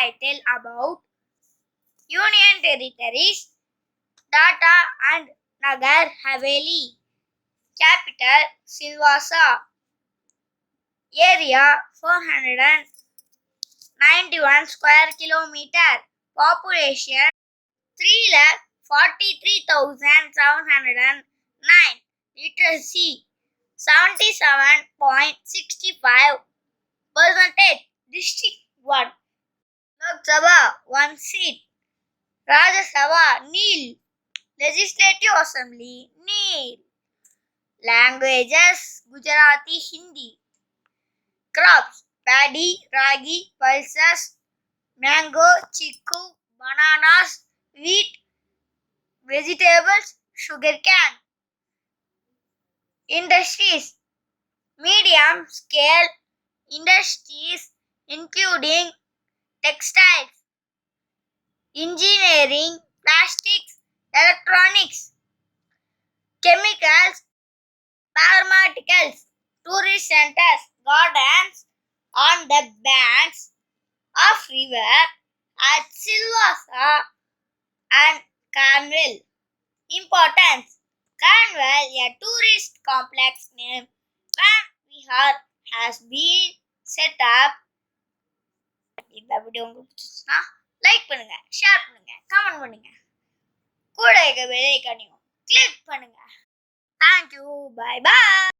I tell about Union Territories, Dhaka and Nagar Haveli. Capital Silvassa. Area 491 square kilometer. Population 3,43,709. Literacy 77.65%. District 1. Lok Sabha 1 seat. Rajya Sabha nil. Legislative Assembly nil. Languages Gujarati, Hindi. Crops paddy, ragi, pulses, mango, chiku, bananas, wheat, vegetables, sugarcane. Industries medium scale industries including textiles, engineering, plastics, electronics, chemicals, pharmaceuticals, tourist centers, gardens on the banks of river at Silvassa and Carnwell. Importance: Carnwell, a tourist complex named Van Vihar, has been set up. இந்த video உங்களுக்கு பிடிச்சிச்சுன்னா like பண்ணுங்க, share பண்ணுங்க, comment பண்ணுங்க, கூட இருக்க bell ஐகானையும் click பண்ணுங்க. Thank you, bye by.